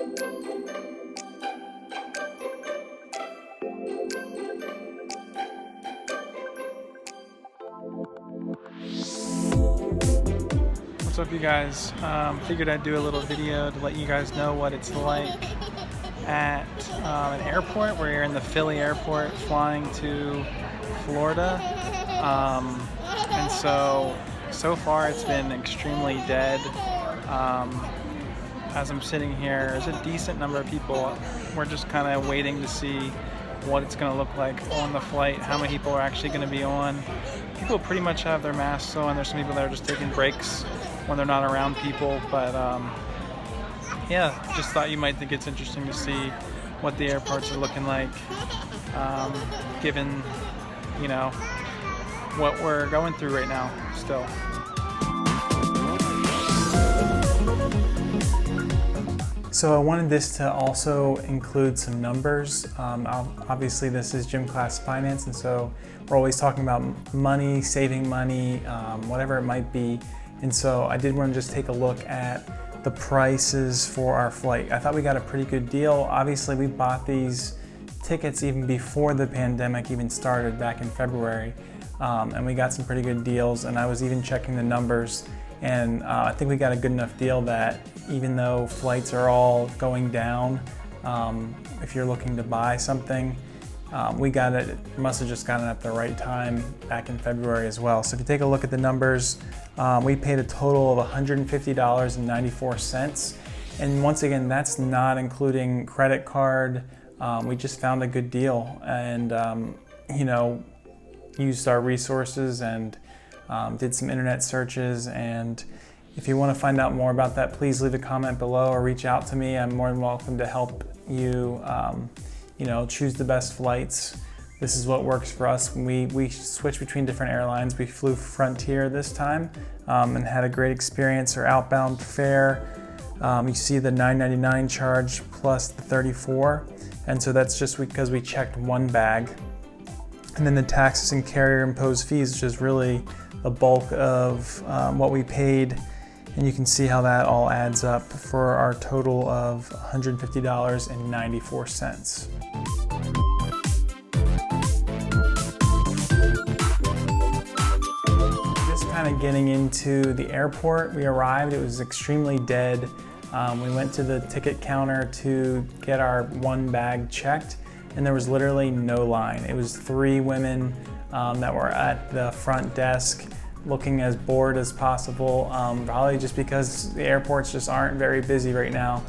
What's up, you guys? Figured I'd do a little video to let you guys know what it's like at an airport where you're in the Philly airport flying to Florida. And so far it's been extremely dead. As I'm sitting here, there's a decent number of people. We're just kind of waiting to see what it's going to look like on the flight, how many people are actually going to be on. People pretty much have their masks on. There's some people that are just taking breaks when they're not around people, but yeah, just thought you might think it's interesting to see what the airports are looking like, given, you know, what we're going through right now still. So I wanted this to also include some numbers. Obviously this is Gym Class Finance, and so we're always talking about money, saving money, whatever it might be. And so I did want to just take a look at the prices for our flight. I thought we got a pretty good deal. Obviously we bought these tickets even before the pandemic even started back in February, and we got some pretty good deals, and I was even checking the numbers. And I think we got a good enough deal that even though flights are all going down, if you're looking to buy something, we got it, must have just gotten it at the right time back in February as well. So if you take a look at the numbers, we paid a total of $150.94. And once again, that's not including credit card. We just found a good deal and, you know, used our resources and did some internet searches. And if you want to find out more about that, please leave a comment below or reach out to me. I'm more than welcome to help you, you know, choose the best flights. This is what works for us. We switched between different airlines. We flew Frontier this time and had a great experience. Our outbound fare, you see the $9.99 charge plus the $34. And so that's just because we checked one bag. And then the taxes and carrier imposed fees, which is really the bulk of what we paid. And you can see how that all adds up for our total of $150.94. Just kind of getting into the airport, we arrived, it was extremely dead. We went to the ticket counter to get our one bag checked, and there was literally no line. It was 3 women that were at the front desk looking as bored as possible, probably just because the airports just aren't very busy right now.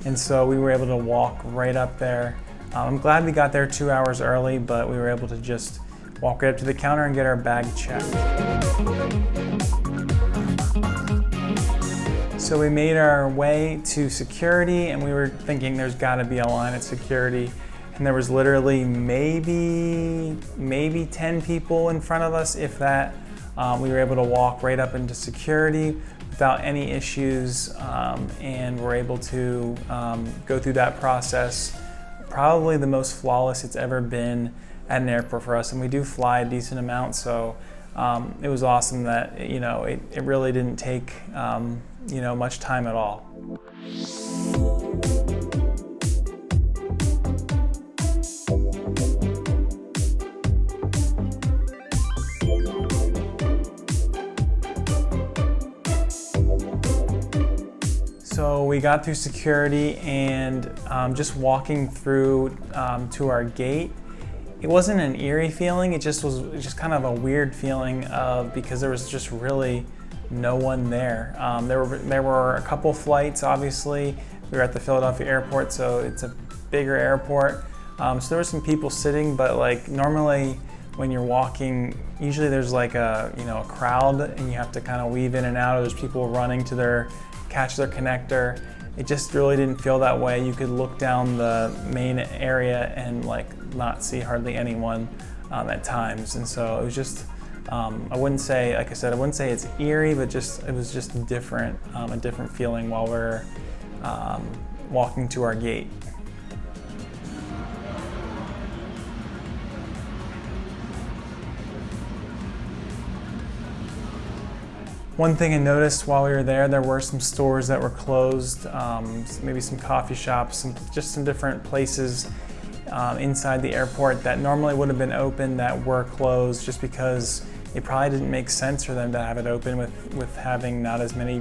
And so we were able to walk right up there. I'm glad we got there 2 hours early, but we were able to just walk right up to the counter and get our bag checked. So we made our way to security, and we were thinking there's gotta be a line at security. And there was literally maybe 10 people in front of us, if that. We were able to walk right up into security without any issues, and we're able to go through that process. Probably the most flawless it's ever been at an airport for us, and we do fly a decent amount, so it was awesome that, you know, it really didn't take you know, much time at all. So we got through security, and just walking through to our gate, it wasn't an eerie feeling, it was just kind of a weird feeling because there was just really no one there. There were a couple flights, obviously. We were at the Philadelphia airport, so it's a bigger airport. So there were some people sitting, but like normally when you're walking, usually there's like a crowd, and you have to kind of weave in and out. There's people running to catch their connector. It just really didn't feel that way. You could look down the main area and like not see hardly anyone at times. And so it was just, I wouldn't say, like I said, I wouldn't say it's eerie, but it was just different, a different feeling while we're walking to our gate. One thing I noticed while we were there were some stores that were closed, maybe some coffee shops, just some different places inside the airport that normally would have been open that were closed, just because it probably didn't make sense for them to have it open with having not as many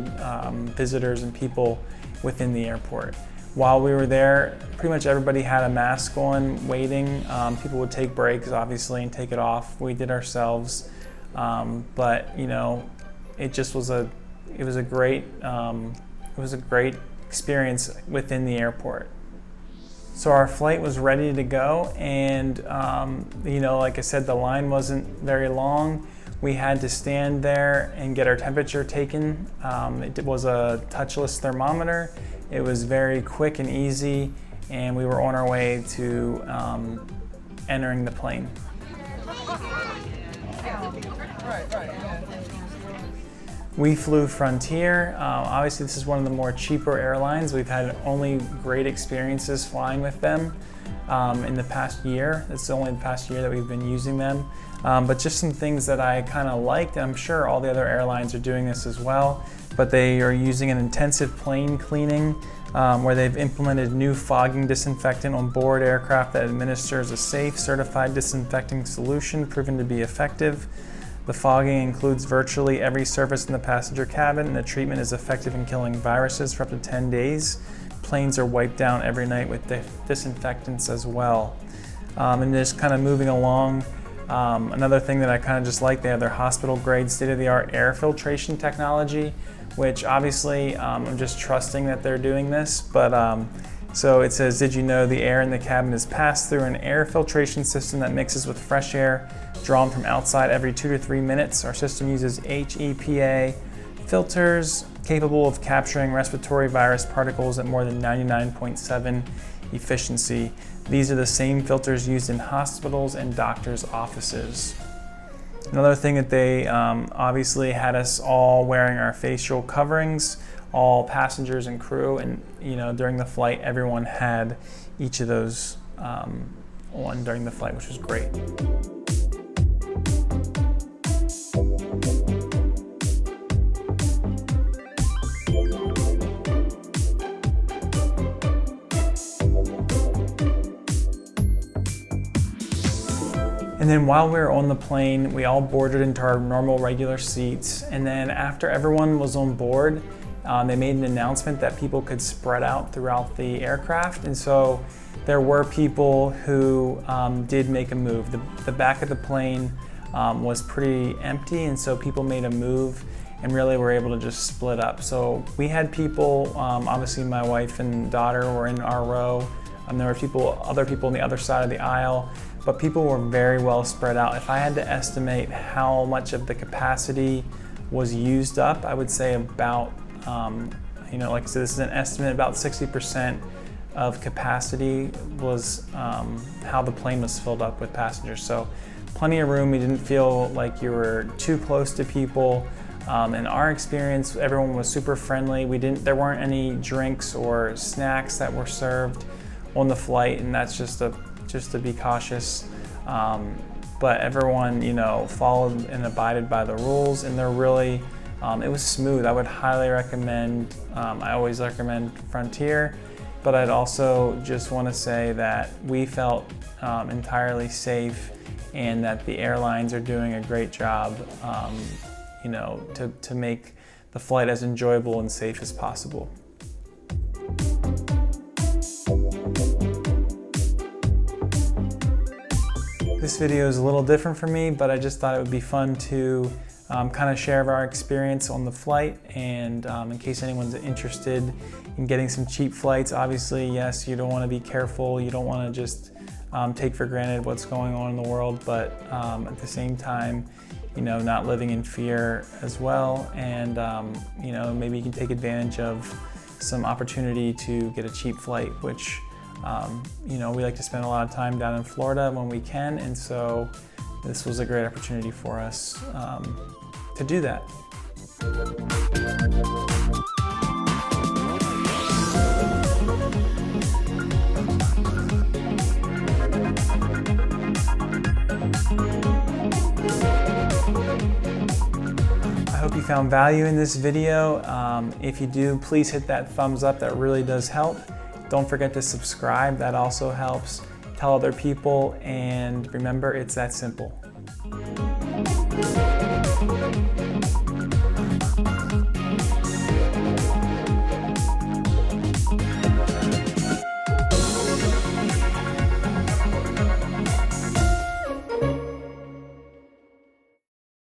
visitors and people within the airport. While we were there, pretty much everybody had a mask on, waiting. People would take breaks, obviously, and take it off. We did ourselves, but you know, it was a great experience within the airport. So our flight was ready to go, and you know, like I said, the line wasn't very long. We had to stand there and get our temperature taken. It was a touchless thermometer. It was very quick and easy, and we were on our way to entering the plane. We flew Frontier. Obviously, this is one of the more cheaper airlines. We've had only great experiences flying with them in the past year. It's only the past year that we've been using them. But just some things that I kind of liked, and I'm sure all the other airlines are doing this as well, but they are using an intensive plane cleaning where they've implemented new fogging disinfectant on board aircraft that administers a safe, certified disinfecting solution proven to be effective. The fogging includes virtually every surface in the passenger cabin, and the treatment is effective in killing viruses for up to 10 days. Planes are wiped down every night with disinfectants as well. And just kind of moving along, another thing that I kind of just like, they have their hospital grade state-of-the-art air filtration technology, which obviously I'm just trusting that they're doing this. But so it says, did you know the air in the cabin is passed through an air filtration system that mixes with fresh air drawn from outside every 2 to 3 minutes. Our system uses HEPA filters capable of capturing respiratory virus particles at more than 99.7 efficiency. These are the same filters used in hospitals and doctors' offices. Another thing that they obviously had us all wearing our facial coverings, all passengers and crew, and you know, during the flight everyone had each of those on during the flight, which was great. And then while we were on the plane, we all boarded into our normal regular seats. And then after everyone was on board, they made an announcement that people could spread out throughout the aircraft. And so there were people who did make a move. The back of the plane was pretty empty, and so people made a move and really were able to just split up. So we had people, obviously my wife and daughter were in our row. There were other people on the other side of the aisle, but people were very well spread out. If I had to estimate how much of the capacity was used up, I would say about, you know, like I said, this is an estimate, about 60% of capacity was how the plane was filled up with passengers. So plenty of room. We didn't feel like you were too close to people. In our experience, everyone was super friendly. There weren't any drinks or snacks that were served on the flight, and that's just to be cautious. But everyone, you know, followed and abided by the rules, and they're really, it was smooth. I would highly recommend, I always recommend Frontier, but I'd also just want to say that we felt entirely safe, and that the airlines are doing a great job, you know, to make the flight as enjoyable and safe as possible. This video is a little different for me, but I just thought it would be fun to kind of share our experience on the flight, and in case anyone's interested in getting some cheap flights. Obviously, yes, you don't want to be careful, you don't want to just take for granted what's going on in the world, but at the same time, you know, not living in fear as well, and you know, maybe you can take advantage of some opportunity to get a cheap flight, which you know, we like to spend a lot of time down in Florida when we can, and so this was a great opportunity for us to do that. I hope you found value in this video. If you do, please hit that thumbs up. That really does help. Don't forget to subscribe. That also helps. Tell other people, and remember, it's that simple.